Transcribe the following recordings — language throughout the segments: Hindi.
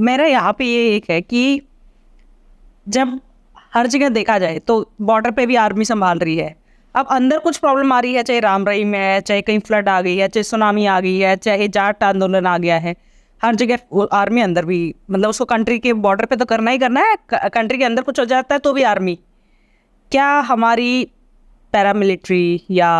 मेरा यहाँ पे ये एक है कि जब हर जगह देखा जाए तो बॉर्डर पे भी आर्मी संभाल रही है। अब अंदर कुछ प्रॉब्लम आ रही है, चाहे राम रहीम है, चाहे कहीं फ्लड आ गई है, चाहे सुनामी आ गई है, चाहे जाट आंदोलन आ गया है, हर जगह आर्मी अंदर भी, मतलब उसको कंट्री के बॉर्डर पे तो करना ही करना है। कंट्री के अंदर कुछ हो जाता है तो भी आर्मी। क्या हमारी पैरामिलिट्री या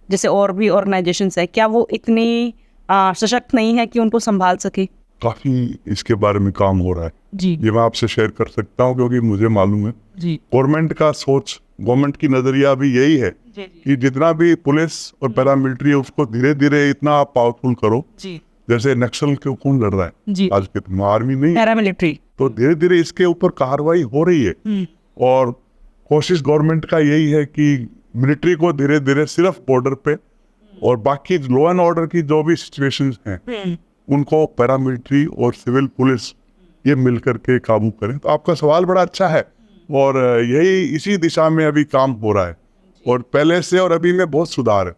जैसे और भी ऑर्गेनाइजेशंस है, क्या वो इतनी सशक्त नहीं है कि उनको संभाल सके? काफी इसके बारे में काम हो रहा है जी ये मैं आपसे शेयर कर सकता हूँ क्योंकि मुझे मालूम है जी गवर्नमेंट का सोच, गवर्नमेंट की नजरिया भी यही है जी कि जितना भी पुलिस और पैरामिलिट्री है उसको धीरे धीरे इतना पावरफुल करो। जी जैसे नक्सल के कौन लड़ रहा है जी आज के दिन आर्मी नहीं है, पैरामिलिट्री। तो धीरे धीरे इसके ऊपर कार्रवाई हो रही है। और कोशिश गवर्नमेंट का यही है कि मिलिट्री को धीरे धीरे सिर्फ बॉर्डर पे और बाकी लॉ एंड ऑर्डर की जो भी सिचुएशंस हैं उनको पैरामिलिट्री और सिविल पुलिस ये मिलकर के काबू करें। तो आपका सवाल बड़ा अच्छा है और यही इसी दिशा में अभी काम हो रहा है और पहले से और अभी में बहुत सुधार है।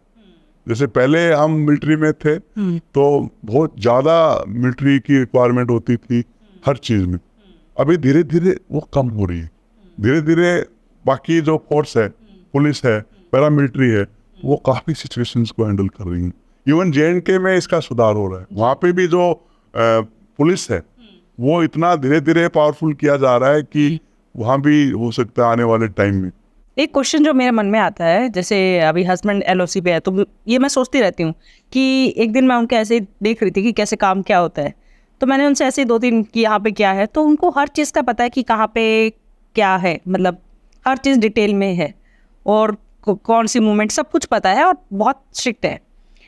जैसे पहले हम मिलिट्री में थे तो बहुत ज्यादा मिलिट्री की रिक्वायरमेंट होती थी हर चीज में, अभी धीरे धीरे वो कम हो रही है। धीरे धीरे बाकी जो फोर्स है, पुलिस है, पैरामिलिट्री है, वो काफी सिचुएशंस को हैंडल कर रही है। इवन JNK में इसका सुधार हो रहा है। वहाँ पे भी जो पुलिस है वो इतना धीरे धीरे पावरफुल किया जा रहा है कि वहाँ भी हो सकता है आने वाले टाइम में। एक क्वेश्चन जो मेरे मन में आता है, जैसे अभी हस्बैंड LOC पे है तो ये मैं सोचती रहती हूँ कि एक दिन मैं उनके ऐसे ही देख रही थी कि कैसे काम क्या होता है, तो मैंने उनसे ऐसे 2-3 कि यहाँ पे क्या है, तो उनको हर चीज़ का पता है कि कहाँ पे क्या है, मतलब हर चीज़ डिटेल में है और कौन सी मूवमेंट सब कुछ पता है और बहुत स्ट्रिक्ट है।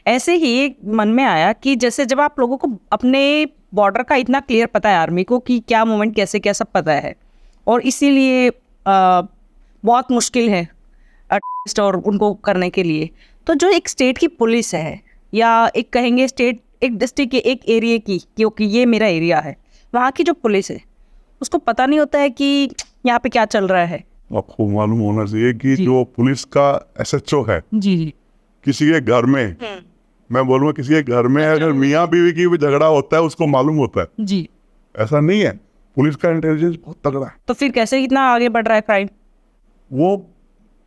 ऐसे ही एक मन में आया कि जैसे जब आप लोगों को अपने बॉर्डर का इतना क्लियर पता है, आर्मी को कि क्या मूवमेंट कैसे क्या सब पता है और इसीलिए बहुत मुश्किल है और उनको करने के लिए, तो जो एक स्टेट की पुलिस है या एक कहेंगे स्टेट, एक डिस्ट्रिक्ट के एक एरिया की, क्योंकि ये मेरा एरिया है, वहाँ की जो पुलिस है उसको पता नहीं होता है कि यहाँ पे क्या चल रहा है। आपको मालूम होना चाहिए कि जो पुलिस का SHO है जी जी किसी के घर में, मैं बोलूँगा किसी के घर में अगर मियाँ बीवी की भी झगड़ा होता है उसको मालूम होता है। जी, ऐसा नहीं है, पुलिस का इंटेलिजेंस बहुत तगड़ा है। तो फिर कैसे इतना आगे बढ़ रहा है क्राइम? वो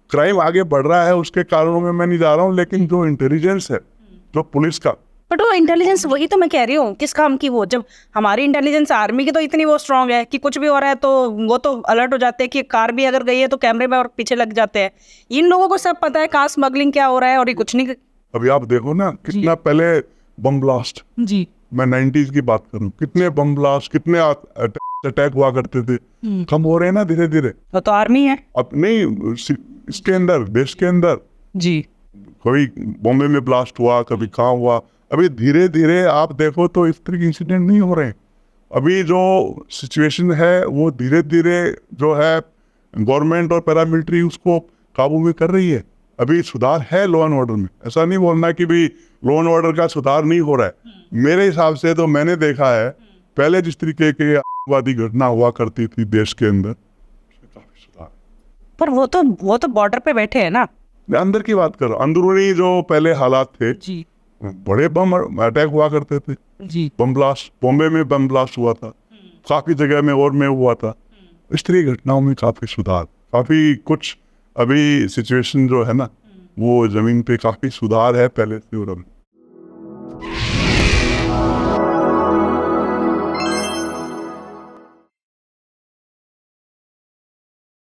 क्राइम आगे बढ़ रहा है उसके कारणों में मैं नहीं जा रहा हूँ, लेकिन जो इंटेलिजेंस है जो पुलिस का, बट वो इंटेलिजेंस, वही तो मैं कह रही हूँ, किस काम की? वो जब हमारी इंटेलिजेंस आर्मी की तो इतनी वो स्ट्रांग है कि कुछ भी हो रहा है तो वो तो अलर्ट हो जाते हैं कि कार भी अगर गई है तो कैमरे में और पीछे लग जाते हैं। इन लोगों को सब पता है कहाँ स्मगलिंग क्या हो रहा है और ये कुछ नहीं। अभी आप देखो ना कितना पहले बम ब्लास्ट, जी, मैं 90s की बात करूं, कितने बम ब्लास्ट, कितने अटैक हुआ करते थे, कम हो रहे हैं ना धीरे धीरे। वो तो आर्मी है। अब नहीं, इसके अंदर देश के अंदर जी, कभी बॉम्बे में ब्लास्ट हुआ, कभी कहाँ हुआ, अभी धीरे धीरे आप देखो तो इस तरह के इंसिडेंट नहीं हो रहे हैं। अभी जो सिचुएशन है वो धीरे धीरे जो है गवर्नमेंट और पैरामिलिट्री उसको काबू में कर रही है। अभी सुधार है लॉ एंड ऑर्डर में, ऐसा नहीं बोलना कि भी लॉ एंड ऑर्डर का सुधार नहीं हो रहा है। मेरे हिसाब से तो मैंने देखा है पहले जिस तरीके के आतंकवादी घटना हुआ करती थी देश के अंदर, काफी सुधार। पर वो तो बॉर्डर पे बैठे हैं ना। मैं अंदर की बात कर रहा हूँ, अंदरूनी जो पहले हालात थे, जी बड़े बम अटैक हुआ करते थे, जी, बम ब्लास्ट, बॉम्बे में बम ब्लास्ट हुआ था, काफी जगह में और में हुआ था। इस तरह की घटनाओं में काफी सुधार, काफी कुछ अभी सिचुएशन जो है ना वो जमीन पे काफी सुधार है पहले से और अभी।